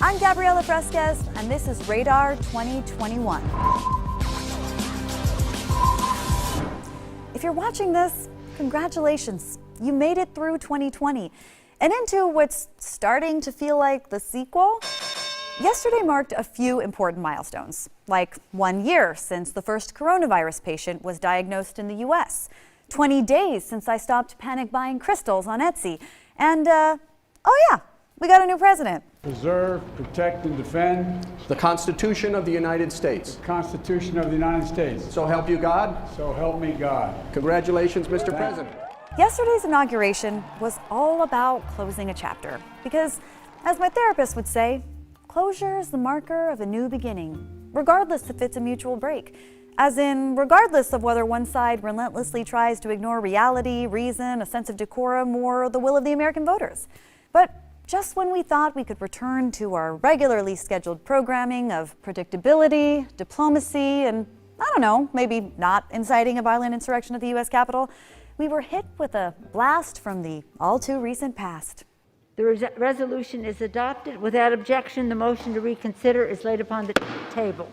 I'm Gabriela Fresquez, and this is Radar 2021. If you're watching this, congratulations. You made it through 2020 and into what's starting to feel like the sequel. Yesterday marked a few important milestones, like 1 year since the first coronavirus patient was diagnosed in the U.S., 20 days since I stopped panic buying crystals on Etsy, and, oh yeah, we got a new president. Preserve, protect, and defend the Constitution of the United States. the Constitution of the United States. So help you God. So help me God. Congratulations, Mr. President. Yesterday's inauguration was all about closing a chapter because, as my therapist would say, closure is the marker of a new beginning, regardless if it's a mutual break. As in, regardless of whether one side relentlessly tries to ignore reality, reason, a sense of decorum, or the will of the American voters. But just when we thought we could return to our regularly scheduled programming of predictability, diplomacy, and, I don't know, maybe not inciting a violent insurrection at the U.S. Capitol, we were hit with a blast from the all-too-recent past. The resolution is adopted. Without objection, the motion to reconsider is laid upon the table.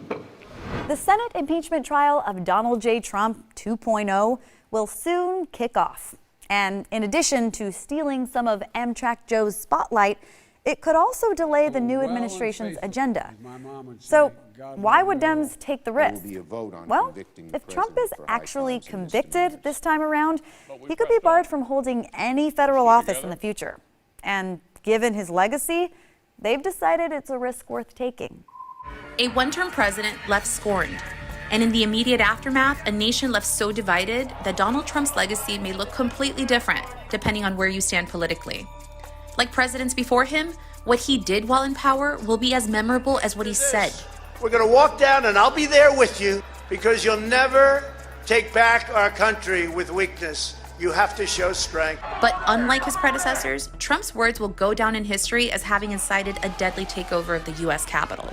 The Senate impeachment trial of Donald J. Trump 2.0 will soon kick off. And in addition to stealing some of Amtrak Joe's spotlight, it could also delay the new administration's agenda. So why would Dems take the risk? Well, if Trump is actually convicted this time around, he could be barred from holding any federal office in the future. And given his legacy, they've decided it's a risk worth taking. A one-term president left scorned. And in the immediate aftermath, a nation left so divided that Donald Trump's legacy may look completely different depending on where you stand politically. Like presidents before him, what he did while in power will be as memorable as what he said. We're going to walk down and I'll be there with you because you'll never take back our country with weakness. You have to show strength. But unlike his predecessors, Trump's words will go down in history as having incited a deadly takeover of the U.S. Capitol.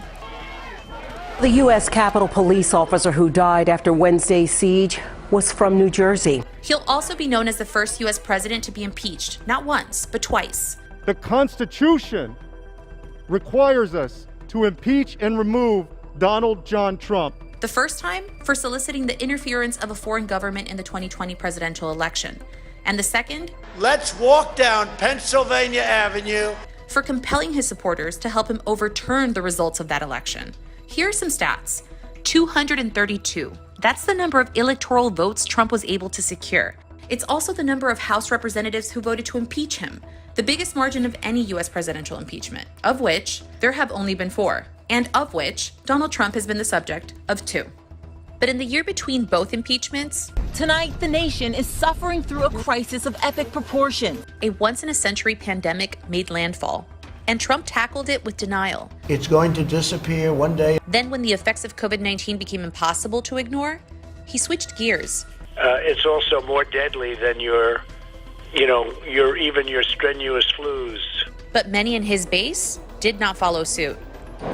The U.S. Capitol police officer who died after Wednesday's siege was from New Jersey. He'll also be known as the first U.S. president to be impeached, not once, but twice. The Constitution requires us to impeach and remove Donald John Trump. The first time for soliciting the interference of a foreign government in the 2020 presidential election. And the second, Let's walk down Pennsylvania Avenue for compelling his supporters to help him overturn the results of that election. Here are some stats. 232. That's the number of electoral votes Trump was able to secure. It's also the number of House representatives who voted to impeach him, the biggest margin of any U.S. presidential impeachment, of which there have only been 4, and of which Donald Trump has been the subject of 2. But in the year between both impeachments, tonight the nation is suffering through a crisis of epic proportion. A once-in-a-century pandemic made landfall, and Trump tackled it with denial. It's going to disappear one day. Then when the effects of COVID-19 became impossible to ignore, he switched gears. It's also more deadly than your strenuous flus. But many in his base did not follow suit.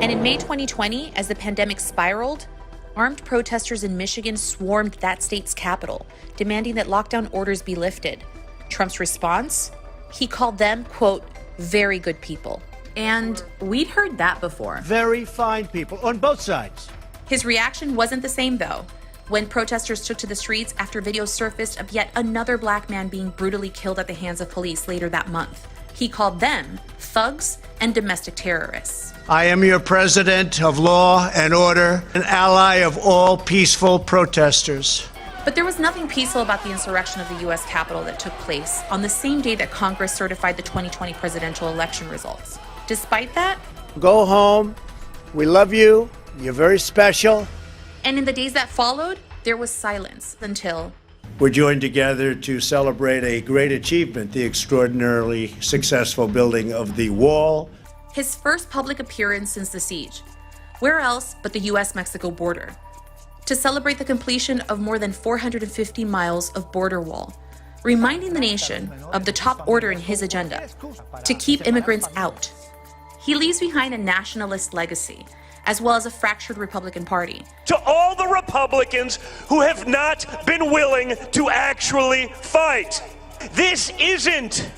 And in May 2020, as the pandemic spiraled, armed protesters in Michigan swarmed that state's capital, demanding that lockdown orders be lifted. Trump's response? He called them, quote, very good people. And we'd heard that before. Very fine people on both sides. His reaction wasn't the same, though. When protesters took to the streets after videos surfaced of yet another black man being brutally killed at the hands of police later that month, he called them thugs and domestic terrorists. I am your president of law and order, an ally of all peaceful protesters. But there was nothing peaceful about the insurrection of the U.S. Capitol that took place on the same day that Congress certified the 2020 presidential election results. Despite that, Go home. We love you. You're very special. and in the days that followed, there was silence until We're joined together to celebrate a great achievement, the extraordinarily successful building of the wall. his first public appearance since the siege. Where else but the U.S.-Mexico border? To celebrate the completion of more than 450 miles of border wall, reminding the nation of the top order in his agenda, to keep immigrants out. He leaves behind a nationalist legacy, as well as a fractured Republican Party. To all the Republicans who have not been willing to actually fight, this isn't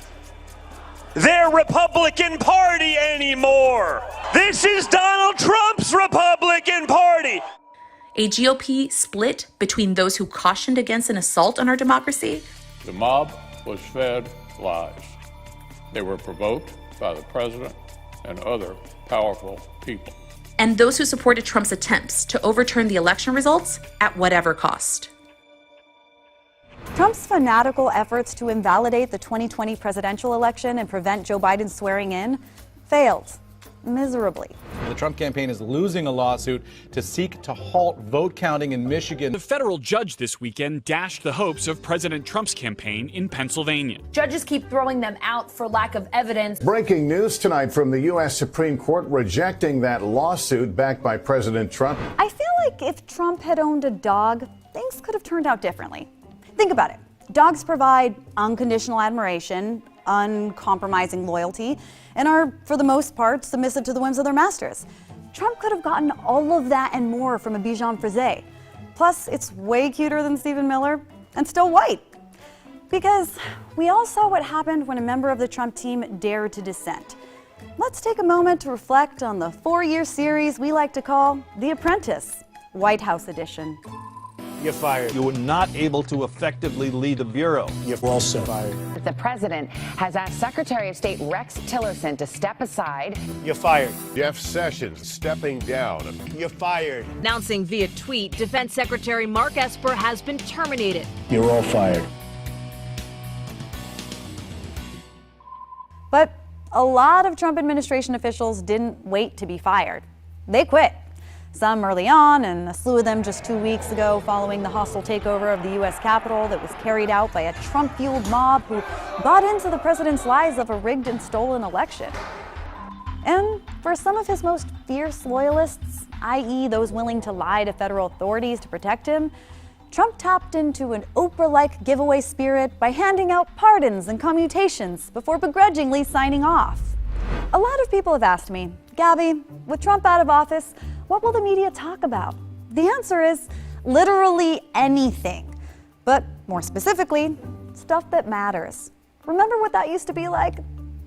their Republican Party anymore. This is Donald Trump's Republican Party. A GOP split between those who cautioned against an assault on our democracy. The mob was fed lies. They were provoked by the president and other powerful people. And those who supported Trump's attempts to overturn the election results at whatever cost. Trump's fanatical efforts to invalidate the 2020 presidential election and prevent Joe Biden's swearing in failed miserably. The Trump campaign is losing a lawsuit to seek to halt vote counting in Michigan. The federal judge this weekend dashed the hopes of President Trump's campaign in Pennsylvania. Judges keep throwing them out for lack of evidence. Breaking news tonight from the U.S. Supreme Court rejecting that lawsuit backed by President Trump. I feel like if Trump had owned a dog, things could have turned out differently. Think about it. Dogs provide unconditional admiration, uncompromising loyalty, and are, for the most part, submissive to the whims of their masters. Trump could have gotten all of that and more from a Bichon Frise. Plus, it's way cuter than Stephen Miller, and still white. Because we all saw what happened when a member of the Trump team dared to dissent. Let's take a moment to reflect on the 4-year series we like to call The Apprentice, White House Edition. You're fired. You were not able to effectively lead the Bureau. You're also fired. The president has asked Secretary of State Rex Tillerson to step aside. You're fired. Jeff Sessions stepping down. You're fired. Announcing via tweet, Defense Secretary Mark Esper has been terminated. You're all fired. But a lot of Trump administration officials didn't wait to be fired. They quit. Some early on, and a slew of them just 2 weeks ago following the hostile takeover of the U.S. Capitol that was carried out by a Trump-fueled mob who bought into the president's lies of a rigged and stolen election. And for some of his most fierce loyalists, i.e. those willing to lie to federal authorities to protect him, Trump tapped into an Oprah-like giveaway spirit by handing out pardons and commutations before begrudgingly signing off. A lot of people have asked me, Gabby, with Trump out of office, what will the media talk about? The answer is literally anything, but more specifically, stuff that matters. Remember what that used to be like?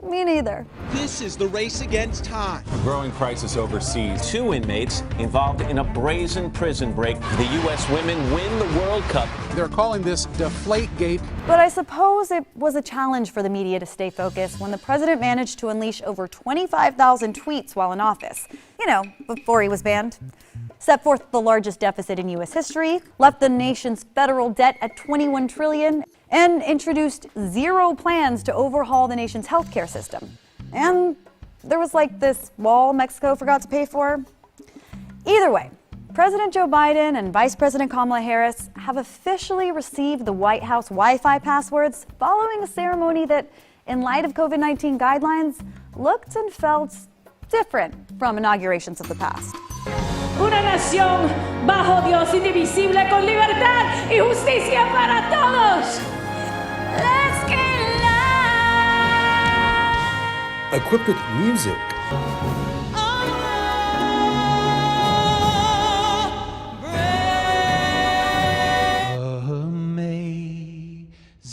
Me neither. This is the race against time. Growing crisis overseas. 2 inmates involved in a brazen prison break. The U.S. women win the World Cup. They're calling this Deflategate. But I suppose it was a challenge for the media to stay focused when the president managed to unleash over 25,000 tweets while in office. You know, before he was banned. Set forth the largest deficit in U.S. history, left the nation's federal debt at $21 trillion, and introduced 0 plans to overhaul the nation's healthcare system. And there was like this wall Mexico forgot to pay for. Either way, President Joe Biden and Vice President Kamala Harris have officially received the White House Wi-Fi passwords following a ceremony that, in light of COVID-19 guidelines, looked and felt different from inaugurations of the past. Una nación bajo Dios indivisible con libertad y justicia para todos. Let's get loud. Equipped with music.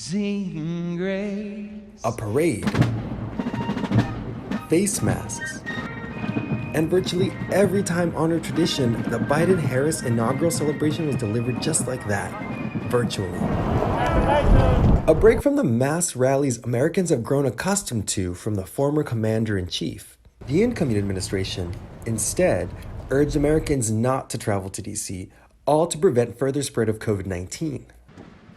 Amazing grace. A parade. Face masks. And virtually every time-honored tradition, the Biden-Harris inaugural celebration was delivered just like that, virtually. A break from the mass rallies Americans have grown accustomed to from the former commander-in-chief. The incoming administration, instead, urged Americans not to travel to D.C., all to prevent further spread of COVID-19.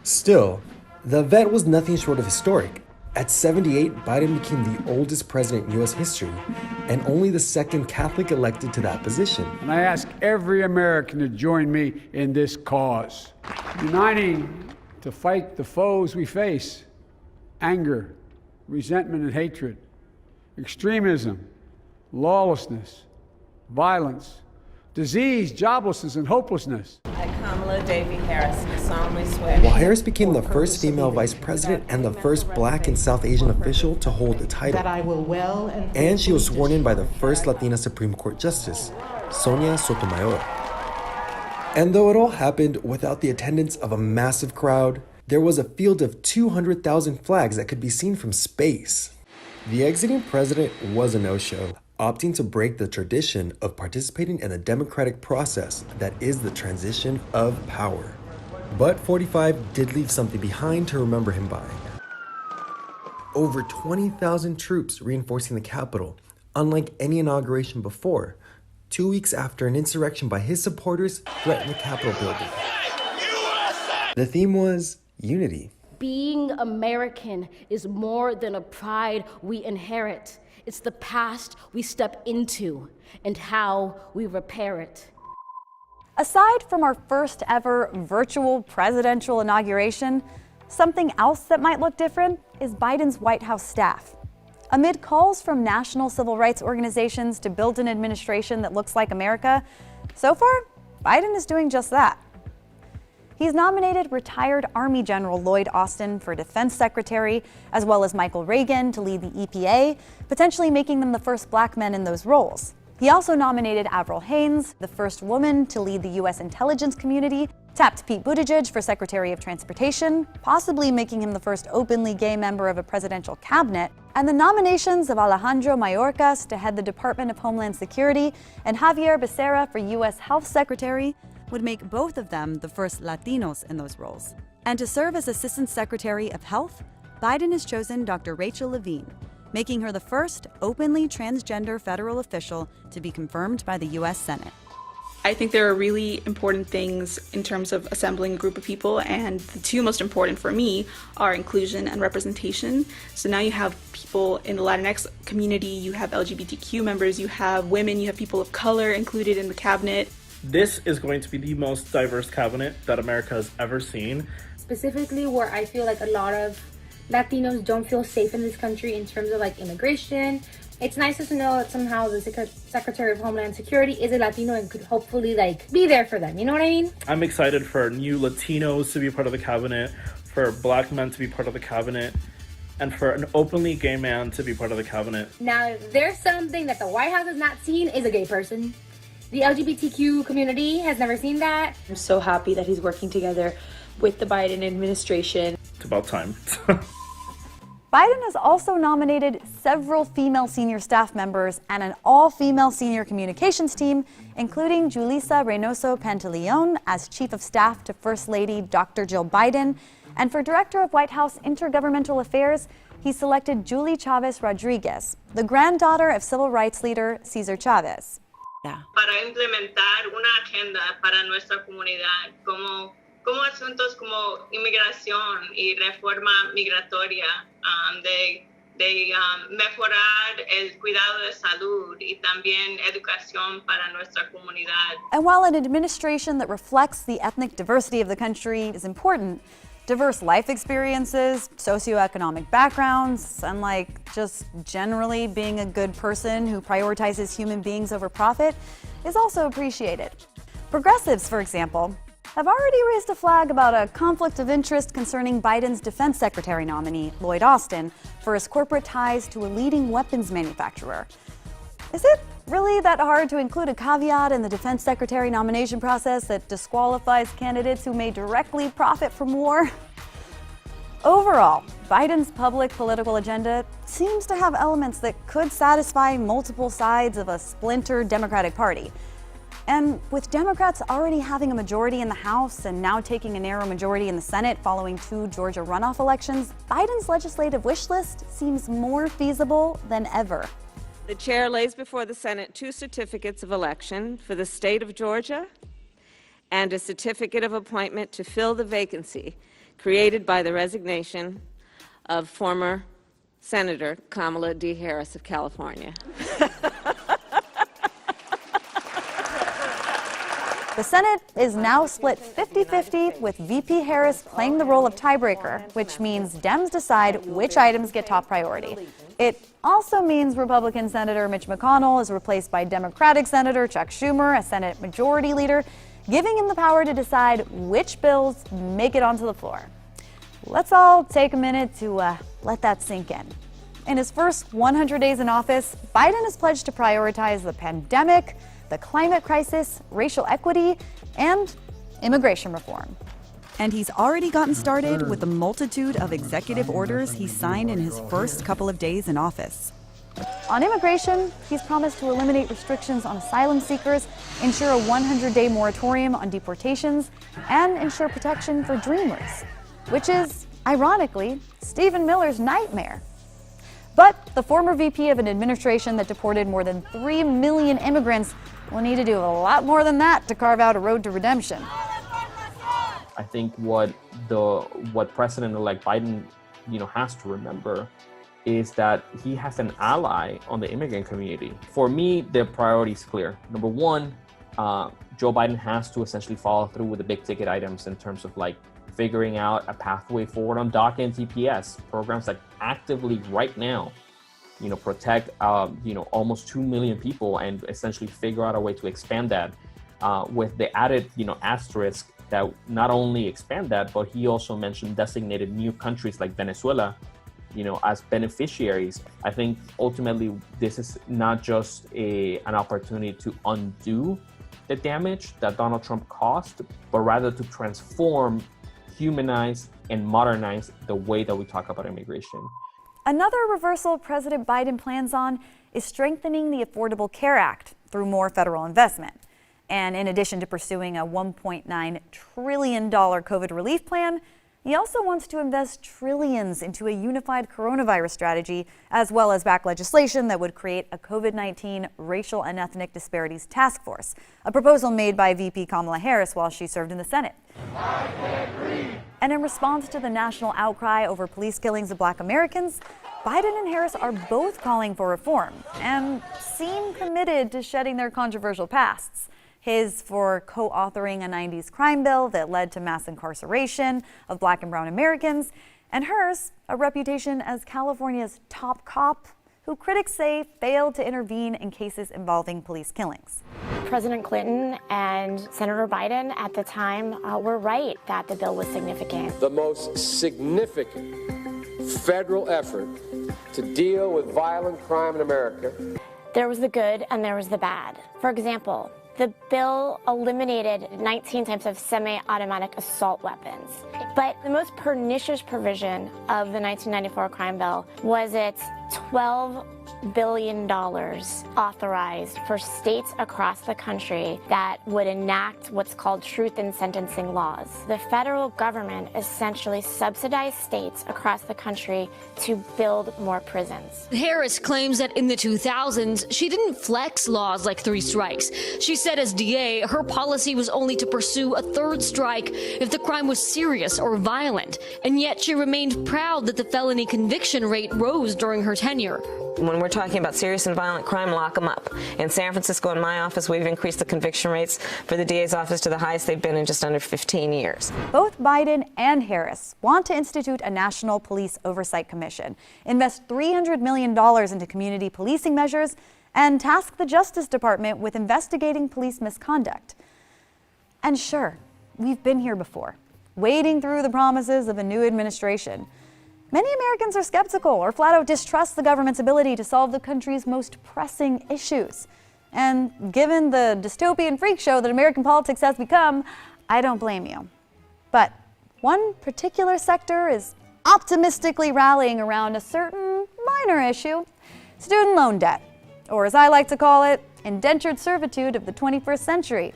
Still, the event was nothing short of historic. At 78, Biden became the oldest president in U.S. history and only the second Catholic elected to that position. And I ask every American to join me in this cause, uniting to fight the foes we face: anger, resentment and hatred, extremism, lawlessness, violence, disease, joblessness, and hopelessness. I, Kamala Davy Harris, solemnly swear. While Harris became the first female vice president and the first Black and South Asian official to hold the title, That I will well and she was sworn in by the first Latina Supreme Court Justice, Sonia Sotomayor. And though it all happened without the attendance of a massive crowd, there was a field of 200,000 flags that could be seen from space. The exiting president was a no-show, opting to break the tradition of participating in the democratic process that is the transition of power. But 45 did leave something behind to remember him by. Over 20,000 troops reinforcing the Capitol, unlike any inauguration before, 2 weeks after an insurrection by his supporters threatened the Capitol building. The theme was unity. Being American is more than a pride we inherit. It's the past we step into and how we repair it. Aside from our first ever virtual presidential inauguration, something else that might look different is Biden's White House staff. Amid calls from national civil rights organizations to build an administration that looks like America, so far, Biden is doing just that. He's nominated retired Army General Lloyd Austin for Defense Secretary, as well as Michael Reagan to lead the EPA, potentially making them the first black men in those roles. He also nominated Avril Haines, the first woman to lead the U.S. intelligence community, tapped Pete Buttigieg for Secretary of Transportation, possibly making him the first openly gay member of a presidential cabinet, and the nominations of Alejandro Mayorkas to head the Department of Homeland Security and Javier Becerra for U.S. Health Secretary would make both of them the first Latinos in those roles. And to serve as Assistant Secretary of Health, Biden has chosen Dr. Rachel Levine, making her the first openly transgender federal official to be confirmed by the U.S. Senate. I think there are really important things in terms of assembling a group of people, and the two most important for me are inclusion and representation. So now you have people in the Latinx community, you have LGBTQ members, you have women, you have people of color included in the cabinet. This is going to be the most diverse cabinet that America has ever seen. Specifically where I feel like a lot of Latinos don't feel safe in this country in terms of like immigration. It's nice to know that somehow the Secretary of Homeland Security is a Latino and could hopefully like be there for them, you know what I mean? I'm excited for new Latinos to be part of the cabinet, for black men to be part of the cabinet, and for an openly gay man to be part of the cabinet. Now, if there's something that the White House has not seen is a gay person. The LGBTQ community has never seen that. I'm so happy that he's working together with the Biden administration. It's about time. Biden has also nominated several female senior staff members and an all-female senior communications team, including Julissa Reynoso Pantaleon as Chief of Staff to First Lady Dr. Jill Biden. And for Director of White House Intergovernmental Affairs, he selected Julie Chavez Rodriguez, the granddaughter of civil rights leader Cesar Chavez. Para implementar una agenda para nuestra comunidad, como asuntos como inmigración y reforma migratoria, de mejorar el cuidado de salud y también educación para nuestra comunidad. And while an administration that reflects the ethnic diversity of the country is important, diverse life experiences, socioeconomic backgrounds, and just generally being a good person who prioritizes human beings over profit is also appreciated. Progressives, for example, have already raised a flag about a conflict of interest concerning Biden's defense secretary nominee, Lloyd Austin, for his corporate ties to a leading weapons manufacturer. Is it really that hard to include a caveat in the defense secretary nomination process that disqualifies candidates who may directly profit from war? Overall, Biden's public political agenda seems to have elements that could satisfy multiple sides of a splintered Democratic Party. And with Democrats already having a majority in the House and now taking a narrow majority in the Senate following 2 Georgia runoff elections, Biden's legislative wish list seems more feasible than ever. The chair lays before the Senate 2 certificates of election for the state of Georgia and a certificate of appointment to fill the vacancy created by the resignation of former Senator Kamala D. Harris of California. The Senate is now split 50-50, with VP Harris playing the role of tiebreaker, which means Dems decide which items get top priority. It also means Republican Senator Mitch McConnell is replaced by Democratic Senator Chuck Schumer, a Senate Majority Leader, giving him the power to decide which bills make it onto the floor. Let's all take a minute to let that sink in. In his first 100 days in office, Biden has pledged to prioritize the pandemic, the climate crisis, racial equity, and immigration reform. And he's already gotten started with the multitude of executive orders he signed in his first couple of days in office. On immigration, he's promised to eliminate restrictions on asylum seekers, ensure a 100-day moratorium on deportations, and ensure protection for dreamers, which is, ironically, Stephen Miller's nightmare. But the former VP of an administration that deported more than 3 million immigrants will need to do a lot more than that to carve out a road to redemption. I think what President-elect Biden, has to remember is that he has an ally on the immigrant community. For me, the priority is clear. Number one, Joe Biden has to essentially follow through with the big ticket items in terms of figuring out a pathway forward on DACA and TPS, programs that actively right now, protect, almost 2 million people and essentially figure out a way to expand that with the added, asterisk that not only expand that, but he also mentioned designated new countries like Venezuela, as beneficiaries. I think ultimately this is not just an opportunity to undo the damage that Donald Trump caused, but rather to transform, humanize, and modernize the way that we talk about immigration. Another reversal President Biden plans on is strengthening the Affordable Care Act through more federal investment. And in addition to pursuing a $1.9 trillion COVID relief plan, he also wants to invest trillions into a unified coronavirus strategy, as well as back legislation that would create a COVID-19 racial and ethnic disparities task force, a proposal made by VP Kamala Harris while she served in the Senate. And in response to the national outcry over police killings of Black Americans, Biden and Harris are both calling for reform and seem committed to shedding their controversial pasts. His for co-authoring a 90s crime bill that led to mass incarceration of Black and brown Americans, and hers a reputation as California's top cop, who critics say failed to intervene in cases involving police killings. President Clinton and Senator Biden at the time were right that the bill was significant. The most significant federal effort to deal with violent crime in America. There was the good and there was the bad. For example, the bill eliminated 19 types of semi-automatic assault weapons. But the most pernicious provision of the 1994 crime bill was its $12 billion authorized for states across the country that would enact what's called truth in sentencing laws. The federal government essentially subsidized states across the country to build more prisons. Harris claims that in the 2000s, she didn't flex laws like 3 strikes. She said as DA, her policy was only to pursue a 3rd strike if the crime was serious or violent. And yet she remained proud that the felony conviction rate rose during her tenure. When we're talking about serious and violent crime, lock them up. In San Francisco, in my office, we've increased the conviction rates for the DA's office to the highest they've been in just under 15 years. Both Biden and Harris want to institute a national police oversight commission, invest $300 million into community policing measures, and task the Justice Department with investigating police misconduct. And sure, we've been here before, wading through the promises of a new administration. Many Americans are skeptical or flat out distrust the government's ability to solve the country's most pressing issues. And given the dystopian freak show that American politics has become, I don't blame you. But one particular sector is optimistically rallying around a certain minor issue: student loan debt, or as I like to call it, indentured servitude of the 21st century.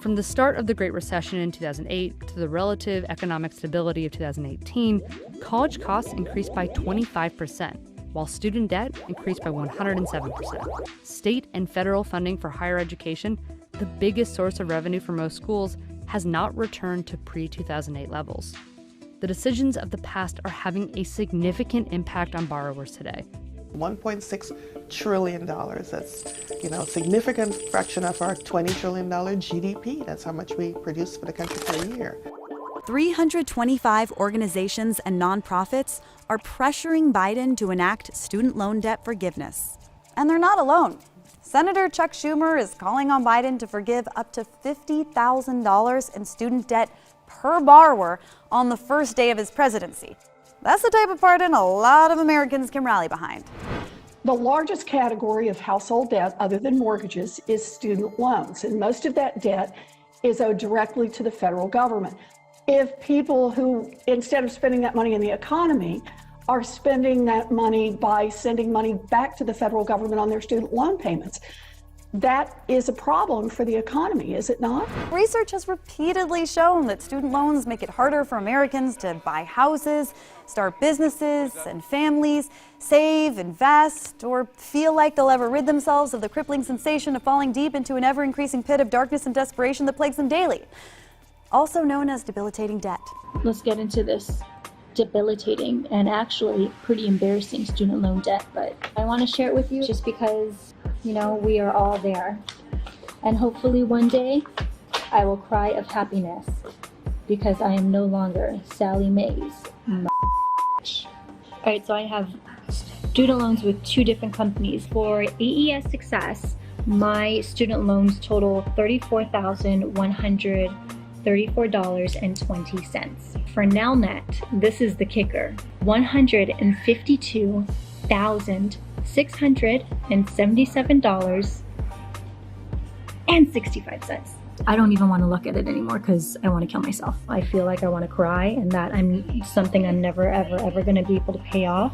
From the start of the Great Recession in 2008 to the relative economic stability of 2018, college costs increased by 25%, while student debt increased by 107%. State and federal funding for higher education, the biggest source of revenue for most schools, has not returned to pre-2008 levels. The decisions of the past are having a significant impact on borrowers today. $1.6 trillion. That's, a significant fraction of our $20 trillion GDP. That's how much we produce for the country per year. 325 organizations and nonprofits are pressuring Biden to enact student loan debt forgiveness. And they're not alone. Senator Chuck Schumer is calling on Biden to forgive up to $50,000 in student debt per borrower on the first day of his presidency. That's the type of pardon a lot of Americans can rally behind. The largest category of household debt, other than mortgages, is student loans, and most of that debt is owed directly to the federal government. if people who, instead of spending that money in the economy, are spending that money by sending money back to the federal government on their student loan payments. That is a problem for the economy, is it not? Research has repeatedly shown that student loans make it harder for Americans to buy houses, start businesses and families, save, invest, or feel like they'll ever rid themselves of the crippling sensation of falling deep into an ever-increasing pit of darkness and desperation that plagues them daily, also known as debilitating debt. Let's get into this debilitating and actually pretty embarrassing student loan debt, but I want to share it with you just because, you know, we are all there. And hopefully one day I will cry of happiness because I am no longer Sally Mae's. Alright, so I have student loans with two different companies. For AES Success, my student loans total $34,134.20. For NowNet, this is the kicker, $152,677.65. I don't even want to look at it anymore because I want to kill myself. I feel like I want to cry and that I'm something I'm never, ever, ever going to be able to pay off.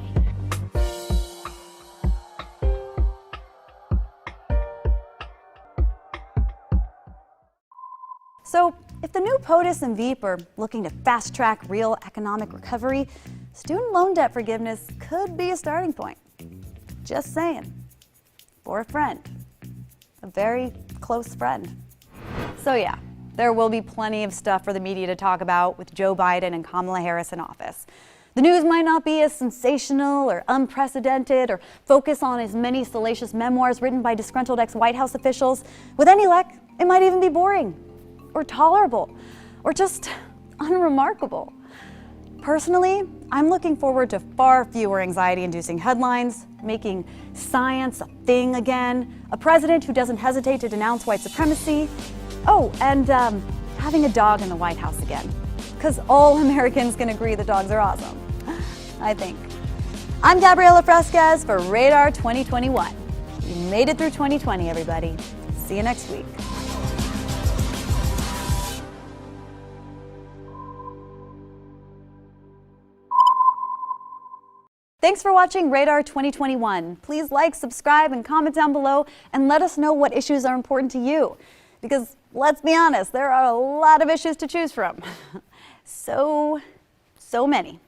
So, if the new POTUS and Veep are looking to fast-track real economic recovery, student loan debt forgiveness could be a starting point. Just saying. For a friend. A very close friend. So yeah, there will be plenty of stuff for the media to talk about with Joe Biden and Kamala Harris in office. The news might not be as sensational or unprecedented or focus on as many salacious memoirs written by disgruntled ex-White House officials. With any luck, it might even be boring, or tolerable, or just unremarkable. Personally, I'm looking forward to far fewer anxiety-inducing headlines, making science a thing again, a president who doesn't hesitate to denounce white supremacy, and having a dog in the White House again. Because all Americans can agree that dogs are awesome, I think. I'm Gabriela Fresquez for Radar 2021. You made it through 2020, everybody. See you next week. Thanks for watching Radar 2021. Please like, subscribe, and comment down below and let us know what issues are important to you. Because let's be honest, there are a lot of issues to choose from. So many.